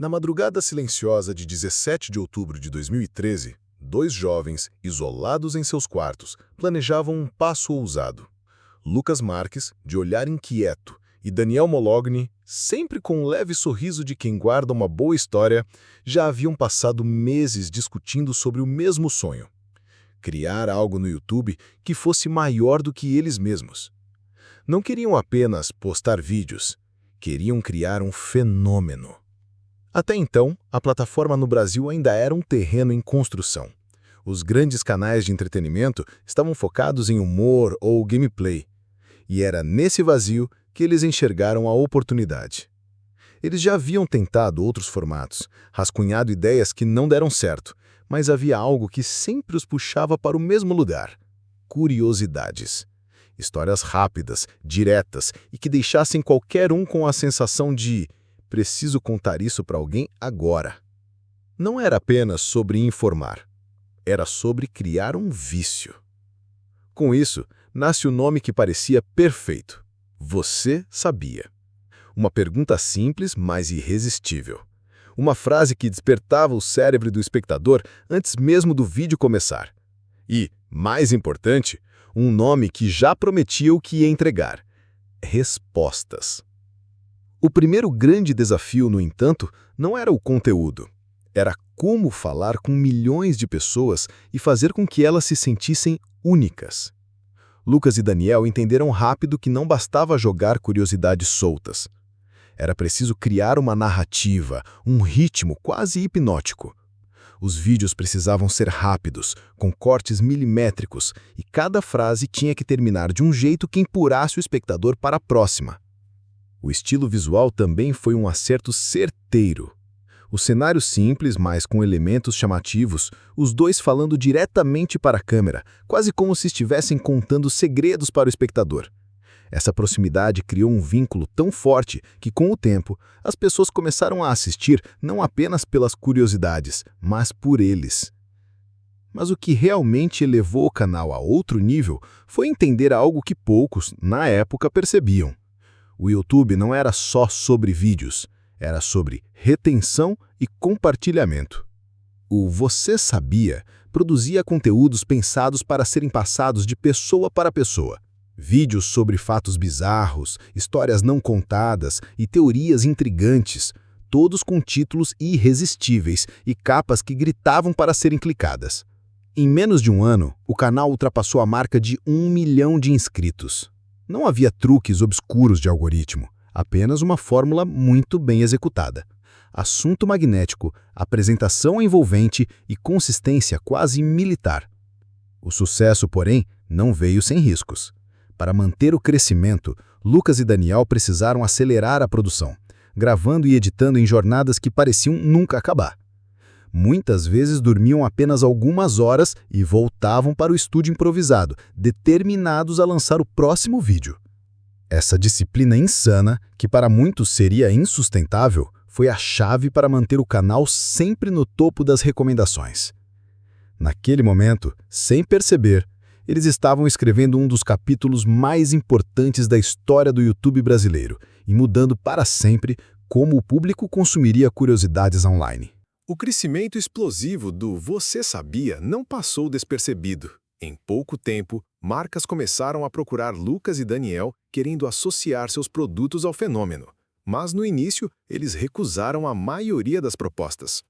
Na madrugada silenciosa de 17 de outubro de 2013, dois jovens, isolados em seus quartos, planejavam um passo ousado. Lucas Marques, de olhar inquieto, e Daniel Mologni, sempre com um leve sorriso de quem guarda uma boa história, já haviam passado meses discutindo sobre o mesmo sonho: criar algo no YouTube que fosse maior do que eles mesmos. Não queriam apenas postar vídeos, queriam criar um fenômeno. Até então, a plataforma no Brasil ainda era um terreno em construção. Os grandes canais de entretenimento estavam focados em humor ou gameplay, e era nesse vazio que eles enxergaram a oportunidade. Eles já haviam tentado outros formatos, rascunhado ideias que não deram certo, mas havia algo que sempre os puxava para o mesmo lugar: curiosidades. Histórias rápidas, diretas e que deixassem qualquer um com a sensação de "preciso contar isso para alguém agora". Não era apenas sobre informar, era sobre criar um vício. Com isso, nasce o nome que parecia perfeito: Você Sabia? Uma pergunta simples, mas irresistível. Uma frase que despertava o cérebro do espectador antes mesmo do vídeo começar. E, mais importante, um nome que já prometia o que ia entregar: respostas. O primeiro grande desafio, no entanto, não era o conteúdo. Era como falar com milhões de pessoas e fazer com que elas se sentissem únicas. Lucas e Daniel entenderam rápido que não bastava jogar curiosidades soltas. Era preciso criar uma narrativa, um ritmo quase hipnótico. Os vídeos precisavam ser rápidos, com cortes milimétricos, e cada frase tinha que terminar de um jeito que empurrasse o espectador para a próxima. O estilo visual também foi um acerto certeiro. O cenário simples, mas com elementos chamativos, os dois falando diretamente para a câmera, quase como se estivessem contando segredos para o espectador. Essa proximidade criou um vínculo tão forte que, com o tempo, as pessoas começaram a assistir não apenas pelas curiosidades, mas por eles. Mas o que realmente elevou o canal a outro nível foi entender algo que poucos, na época, percebiam. O YouTube não era só sobre vídeos, era sobre retenção e compartilhamento. O Você Sabia produzia conteúdos pensados para serem passados de pessoa para pessoa. Vídeos sobre fatos bizarros, histórias não contadas e teorias intrigantes, todos com títulos irresistíveis e capas que gritavam para serem clicadas. Em menos de um ano, o canal ultrapassou a marca de 1 milhão de inscritos. Não havia truques obscuros de algoritmo, apenas uma fórmula muito bem executada. Assunto magnético, apresentação envolvente e consistência quase militar. O sucesso, porém, não veio sem riscos. Para manter o crescimento, Lucas e Daniel precisaram acelerar a produção, gravando e editando em jornadas que pareciam nunca acabar. Muitas vezes dormiam apenas algumas horas e voltavam para o estúdio improvisado, determinados a lançar o próximo vídeo. Essa disciplina insana, que para muitos seria insustentável, foi a chave para manter o canal sempre no topo das recomendações. Naquele momento, sem perceber, eles estavam escrevendo um dos capítulos mais importantes da história do YouTube brasileiro e mudando para sempre como o público consumiria curiosidades online. O crescimento explosivo do Você Sabia não passou despercebido. Em pouco tempo, marcas começaram a procurar Lucas e Daniel querendo associar seus produtos ao fenômeno. Mas no início, eles recusaram a maioria das propostas.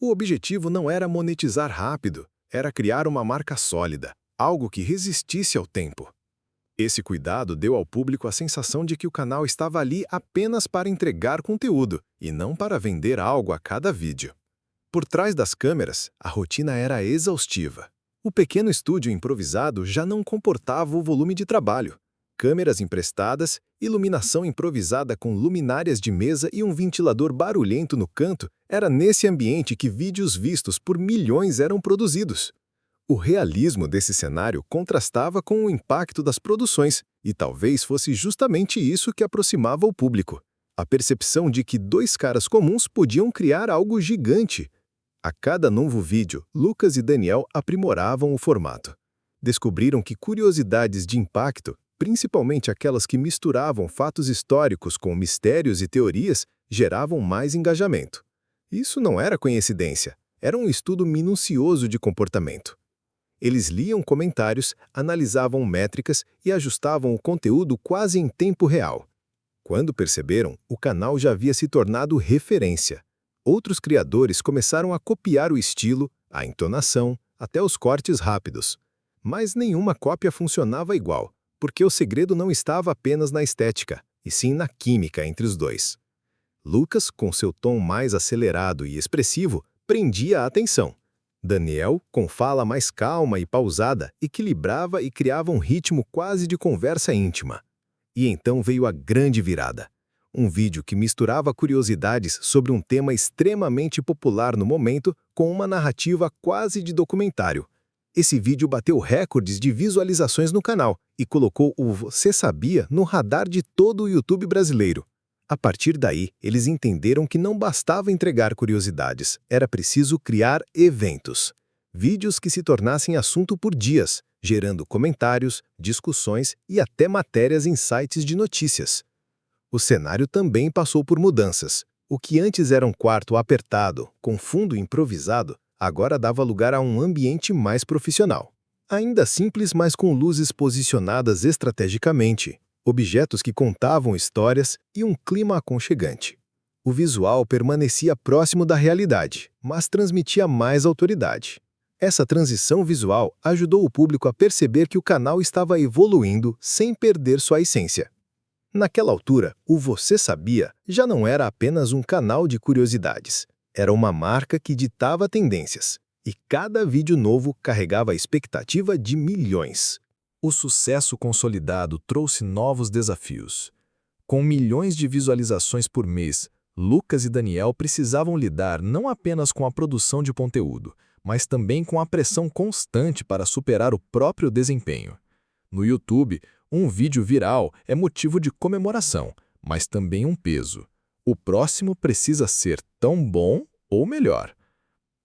O objetivo não era monetizar rápido, era criar uma marca sólida, algo que resistisse ao tempo. Esse cuidado deu ao público a sensação de que o canal estava ali apenas para entregar conteúdo e não para vender algo a cada vídeo. Por trás das câmeras, a rotina era exaustiva. O pequeno estúdio improvisado já não comportava o volume de trabalho. Câmeras emprestadas, iluminação improvisada com luminárias de mesa e um ventilador barulhento no canto, era nesse ambiente que vídeos vistos por milhões eram produzidos. O realismo desse cenário contrastava com o impacto das produções, e talvez fosse justamente isso que aproximava o público. A percepção de que dois caras comuns podiam criar algo gigante. A cada novo vídeo, Lucas e Daniel aprimoravam o formato. Descobriram que curiosidades de impacto, principalmente aquelas que misturavam fatos históricos com mistérios e teorias, geravam mais engajamento. Isso não era coincidência, era um estudo minucioso de comportamento. Eles liam comentários, analisavam métricas e ajustavam o conteúdo quase em tempo real. Quando perceberam, o canal já havia se tornado referência. Outros criadores começaram a copiar o estilo, a entonação, até os cortes rápidos. Mas nenhuma cópia funcionava igual, porque o segredo não estava apenas na estética, e sim na química entre os dois. Lucas, com seu tom mais acelerado e expressivo, prendia a atenção. Daniel, com fala mais calma e pausada, equilibrava e criava um ritmo quase de conversa íntima. E então veio a grande virada. Um vídeo que misturava curiosidades sobre um tema extremamente popular no momento com uma narrativa quase de documentário. Esse vídeo bateu recordes de visualizações no canal e colocou o Você Sabia no radar de todo o YouTube brasileiro. A partir daí, eles entenderam que não bastava entregar curiosidades, era preciso criar eventos. Vídeos que se tornassem assunto por dias, gerando comentários, discussões e até matérias em sites de notícias. O cenário também passou por mudanças. O que antes era um quarto apertado, com fundo improvisado, agora dava lugar a um ambiente mais profissional. Ainda simples, mas com luzes posicionadas estrategicamente, objetos que contavam histórias e um clima aconchegante. O visual permanecia próximo da realidade, mas transmitia mais autoridade. Essa transição visual ajudou o público a perceber que o canal estava evoluindo sem perder sua essência. Naquela altura, o Você Sabia já não era apenas um canal de curiosidades. Era uma marca que ditava tendências, e cada vídeo novo carregava a expectativa de milhões. O sucesso consolidado trouxe novos desafios. Com milhões de visualizações por mês, Lucas e Daniel precisavam lidar não apenas com a produção de conteúdo, mas também com a pressão constante para superar o próprio desempenho. No YouTube, um vídeo viral é motivo de comemoração, mas também um peso. O próximo precisa ser tão bom ou melhor.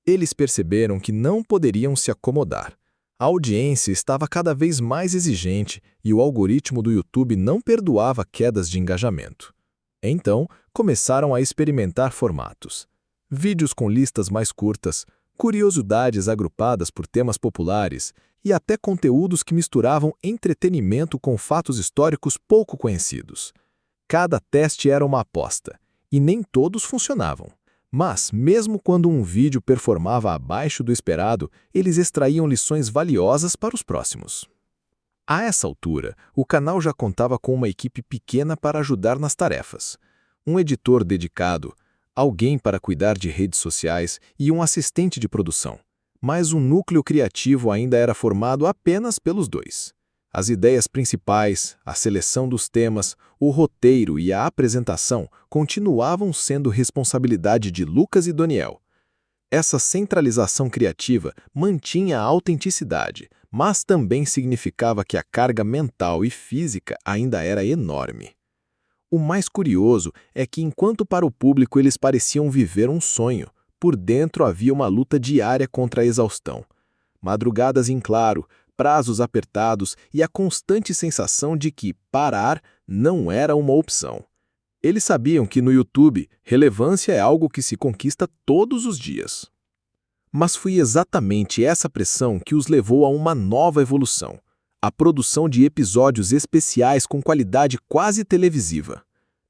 Eles perceberam que não poderiam se acomodar. A audiência estava cada vez mais exigente e o algoritmo do YouTube não perdoava quedas de engajamento. Então, começaram a experimentar formatos. Vídeos com listas mais curtas, curiosidades agrupadas por temas populares e até conteúdos que misturavam entretenimento com fatos históricos pouco conhecidos. Cada teste era uma aposta, e nem todos funcionavam. Mas, mesmo quando um vídeo performava abaixo do esperado, eles extraíam lições valiosas para os próximos. A essa altura, o canal já contava com uma equipe pequena para ajudar nas tarefas. Um editor dedicado, alguém para cuidar de redes sociais e um assistente de produção. Mas o núcleo criativo ainda era formado apenas pelos dois. As ideias principais, a seleção dos temas, o roteiro e a apresentação continuavam sendo responsabilidade de Lucas e Daniel. Essa centralização criativa mantinha a autenticidade, mas também significava que a carga mental e física ainda era enorme. O mais curioso é que, enquanto para o público eles pareciam viver um sonho, por dentro havia uma luta diária contra a exaustão. Madrugadas em claro, prazos apertados e a constante sensação de que parar não era uma opção. Eles sabiam que no YouTube, relevância é algo que se conquista todos os dias. Mas foi exatamente essa pressão que os levou a uma nova evolução, a produção de episódios especiais com qualidade quase televisiva.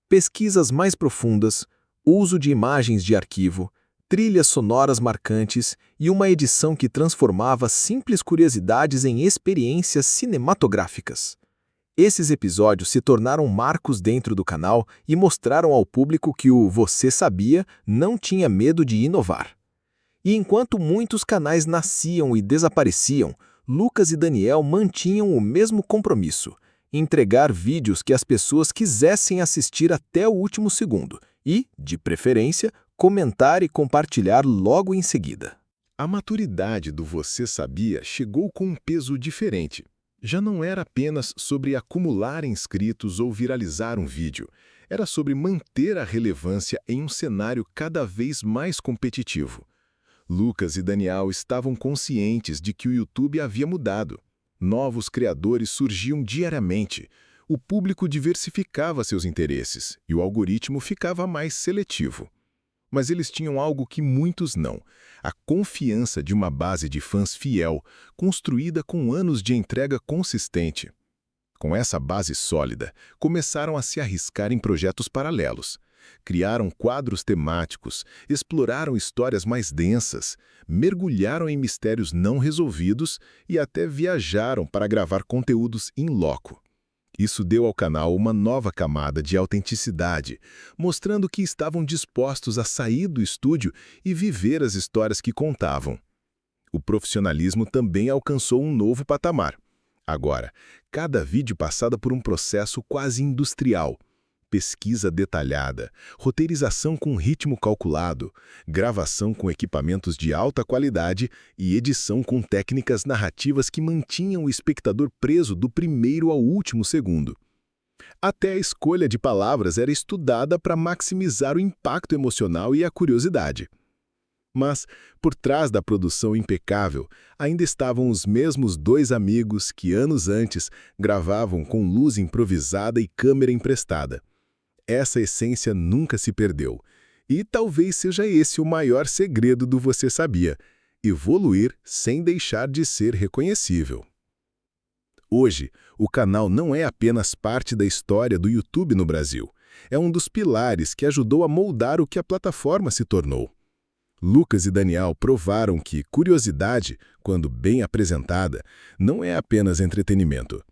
Pesquisas mais profundas, uso de imagens de arquivo, trilhas sonoras marcantes e uma edição que transformava simples curiosidades em experiências cinematográficas. Esses episódios se tornaram marcos dentro do canal e mostraram ao público que o Você Sabia não tinha medo de inovar. E enquanto muitos canais nasciam e desapareciam, Lucas e Daniel mantinham o mesmo compromisso: entregar vídeos que as pessoas quisessem assistir até o último segundo e, de preferência, comentar e compartilhar logo em seguida. A maturidade do Você Sabia chegou com um peso diferente. Já não era apenas sobre acumular inscritos ou viralizar um vídeo. Era sobre manter a relevância em um cenário cada vez mais competitivo. Lucas e Daniel estavam conscientes de que o YouTube havia mudado. Novos criadores surgiam diariamente. O público diversificava seus interesses e o algoritmo ficava mais seletivo. Mas eles tinham algo que muitos não: a confiança de uma base de fãs fiel, construída com anos de entrega consistente. Com essa base sólida, começaram a se arriscar em projetos paralelos. Criaram quadros temáticos, exploraram histórias mais densas, mergulharam em mistérios não resolvidos e até viajaram para gravar conteúdos in loco. Isso deu ao canal uma nova camada de autenticidade, mostrando que estavam dispostos a sair do estúdio e viver as histórias que contavam. O profissionalismo também alcançou um novo patamar. Agora, cada vídeo passava por um processo quase industrial. Pesquisa detalhada, roteirização com ritmo calculado, gravação com equipamentos de alta qualidade e edição com técnicas narrativas que mantinham o espectador preso do primeiro ao último segundo. Até a escolha de palavras era estudada para maximizar o impacto emocional e a curiosidade. Mas, por trás da produção impecável, ainda estavam os mesmos dois amigos que anos antes gravavam com luz improvisada e câmera emprestada. Essa essência nunca se perdeu. E talvez seja esse o maior segredo do Você Sabia: evoluir sem deixar de ser reconhecível. Hoje, o canal não é apenas parte da história do YouTube no Brasil. É um dos pilares que ajudou a moldar o que a plataforma se tornou. Lucas e Daniel provaram que curiosidade, quando bem apresentada, não é apenas entretenimento.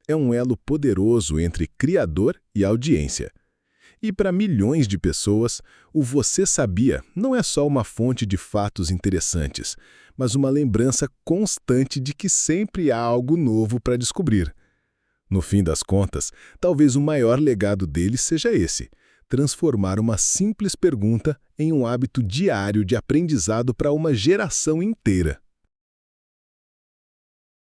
É um elo poderoso entre criador e audiência. E para milhões de pessoas, o Você Sabia não é só uma fonte de fatos interessantes, mas uma lembrança constante de que sempre há algo novo para descobrir. No fim das contas, talvez o maior legado deles seja esse: transformar uma simples pergunta em um hábito diário de aprendizado para uma geração inteira.